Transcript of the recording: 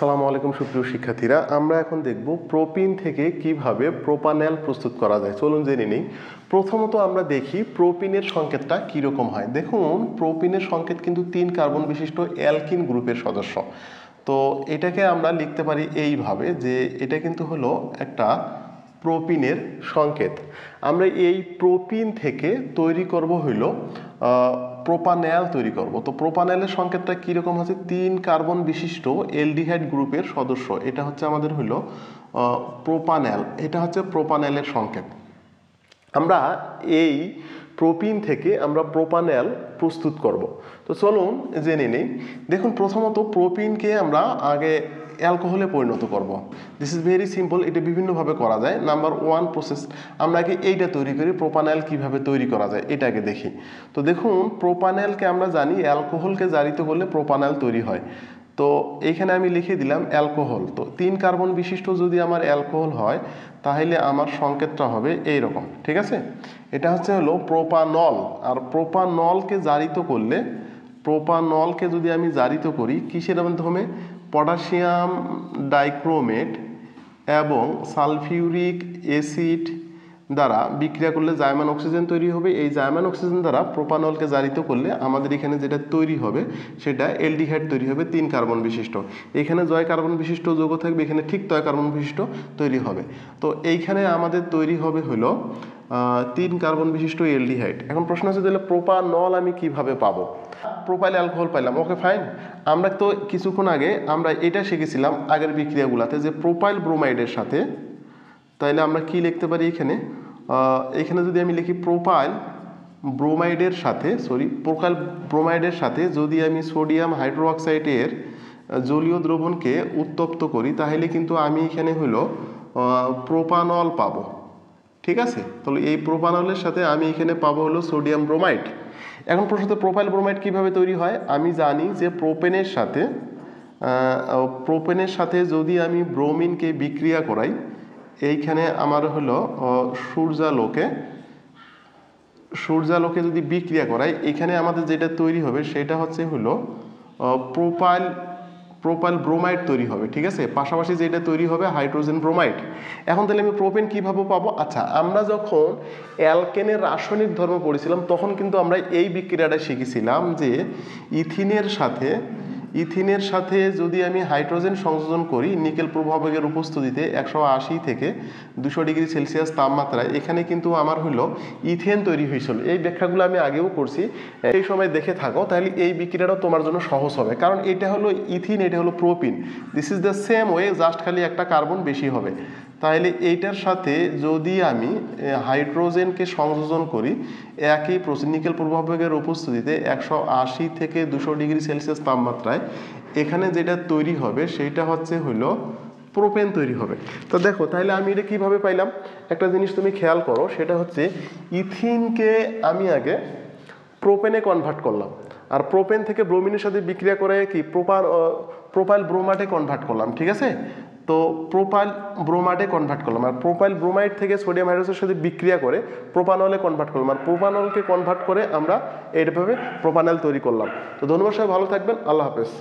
আসসালামু আলাইকুম সুপ্রিয় শিক্ষার্থীরা, আমরা এখন দেখব প্রোপিন থেকে কিভাবে প্রোপানল প্রস্তুত করা যায়। চলুন জেনে নিই। প্রথমত আমরা দেখি প্রোপিনের সংকেতটা কীরকম হয়। দেখুন, প্রোপিনের সংকেত কিন্তু 3 কার্বন বিশিষ্ট অ্যালকিন গ্রুপের সদস্য। তো এটাকে আমরা লিখতে পারি এইভাবে যে এটা কিন্তু হলো একটা প্রোপিনের সংকেত। আমরা এই প্রোপিন থেকে তৈরি করব হইল প্রোপানল তৈরি করব। তো প্রোপানলের সংকেতটা কীরকম হচ্ছে, 3 কার্বন বিশিষ্ট অ্যালডিহাইড গ্রুপের সদস্য, এটা হচ্ছে আমাদের হইল প্রোপানল। এটা হচ্ছে প্রোপানলের সংকেত। আমরা এই প্রোপিন থেকে আমরা প্রোপানল প্রস্তুত করব। তো চলুন জেনে নিই। দেখুন, প্রথমত প্রোপিনকে আমরা আগে অ্যালকোহলে পরিণত করব। দিস ইজ ভেরি সিম্পল, এটা বিভিন্নভাবে করা যায়। নাম্বার 1 প্রসেস, আমরা আগে এইটা তৈরি করি। প্রোপানল কিভাবে তৈরি করা যায় এটা আগে দেখি। তো দেখুন, প্রোপানলকে আমরা জানি অ্যালকোহলকে জারিত করলে প্রোপানল তৈরি হয়। তো এইখানে আমি লিখে দিলাম অ্যালকোহল। তো 3 কার্বন বিশিষ্ট যদি আমার অ্যালকোহল হয় তাহলে আমার সংকেতটা হবে এইরকম, ঠিক আছে? এটা হলো প্রোপানল। আর প্রোপানলকে জারিত করলে, প্রোপানলকে যদি আমি জারিত করি কিসের মাধ্যমে, পটাশিয়াম ডাইক্রোমেট এবং সালফিউরিক অ্যাসিড দ্বারা বিক্রিয়া করলে জার্মান অক্সিজেন তৈরি হবে। এই জার্মান অক্সিজেন দ্বারা প্রোপানলকে জারিত করলে আমাদের এখানে যেটা তৈরি হবে সেটা অ্যালডিহাইড তৈরি হবে 3 কার্বন বিশিষ্ট। এখানে জয় কার্বন বিশিষ্ট যৌগ থাকবে, এখানে ঠিক তয় কার্বন বিশিষ্ট তৈরি হবে। তো এইখানে আমাদের তৈরি হবে হলো 3 কার্বন বিশিষ্ট অ্যালডিহাইড। এখন প্রশ্ন হচ্ছে তাহলে প্রোপানল আমি কিভাবে পাবো? প্রোপাইল অ্যালকোহল পাইলাম, ওকে ফাইন। আমরা তো কিছুক্ষণ আগে আমরা এটা শিখেছিলাম আগের বিক্রিয়াগুলোতে যে প্রোপাইল ব্রোমাইডের সাথে, তাইলে আমরা কি লিখতে পারি এখানে, এখানে যদি আমি লিখি প্রোপাইল ব্রোমাইডের সাথে, প্রোপাইল ব্রোমাইডের সাথে যদি আমি সোডিয়াম হাইড্রোক্সাইডের জলীয় দ্রবণকে উত্তপ্ত করি তাহলে কিন্তু আমি এখানে হলো প্রোপানল পাবো, ঠিক আছে? তাহলে এই প্রোপানলের সাথে আমি এখানে পাবো হলো সোডিয়াম ব্রোমাইড। এখন প্রশ্নতে প্রোপাইল ব্রোমাইড কিভাবে তৈরি হয়, আমি জানি যে প্রোপেনের সাথে যদি আমি ব্রোমিনকে বিক্রিয়া করাই, এইখানে আমার হলো সূর্যালোকে যদি বিক্রিয়া করাই, এখানে আমাদের যেটা তৈরি হবে সেটা হলো প্রোপাইল ব্রোমাইড তৈরি হবে, ঠিক আছে? পাশাপাশি যেটা তৈরি হবে হাইড্রোজেন ব্রোমাইড। এখন তাহলে আমি প্রোপেন কিভাবে পাবো? আচ্ছা, আমরা যখন অ্যালকেনের রাসায়নিক ধর্ম পড়েছিলাম তখন কিন্তু আমরা এই বিক্রিয়াটা শিখেছিলাম যে ইথিনের সাথে যদি আমি হাইড্রোজেন সংযোজন করি নিকেল প্রভাবকের উপস্থিতিতে 180 থেকে 200 ডিগ্রি সেলসিয়াস তাপমাত্রায়, এখানে কিন্তু আমার হলো ইথেন তৈরি হয়েছিল। এই ব্যাখ্যাগুলো আমি আগেও করছি, এই সময় দেখে থাকো, তাহলে এই বিক্রিয়াটাও তোমার জন্য সহজ হবে। কারণ এটা হলো ইথিন, এটা হলো propene, this is the same way, just খালি একটা কার্বন বেশি হবে। তাহলে এইটার সাথে যদি আমি হাইড্রোজেনকে সংযোজন করি একই নিকেল প্রভাবকের উপস্থিতিতে 180 থেকে 200 ডিগ্রি সেলসিয়াস তাপমাত্রায়, এখানে যেটা তৈরি হবে সেইটা হলো প্রোপেন তৈরি হবে। তো দেখো, তাহলে আমি এটা কিভাবে পাইলাম? একটা জিনিস তুমি খেয়াল করো, সেটা হচ্ছে ইথিনকে আমি আগে প্রোপেনে কনভার্ট করলাম, আর প্রোপেন থেকে ব্রোমিনের সাথে বিক্রিয়া করে কি প্রোপাইল ব্রোমাইডে কনভার্ট করলাম, ঠিক আছে? তো প্রোপাইল ব্রোমাইডে কনভার্ট করলাম, আর প্রোপাইল ব্রোমাইড থেকে সোডিয়াম হাইড্রোক্সাইডের সাথে বিক্রিয়া করে প্রোপানলে কনভার্ট করলাম, আর প্রোপানলকে কনভার্ট করে আমরা এইভাবে প্রোপানল তৈরি করলাম। তো ধন্যবাদ, সবাই ভালো থাকবেন, আল্লাহ হাফেজ।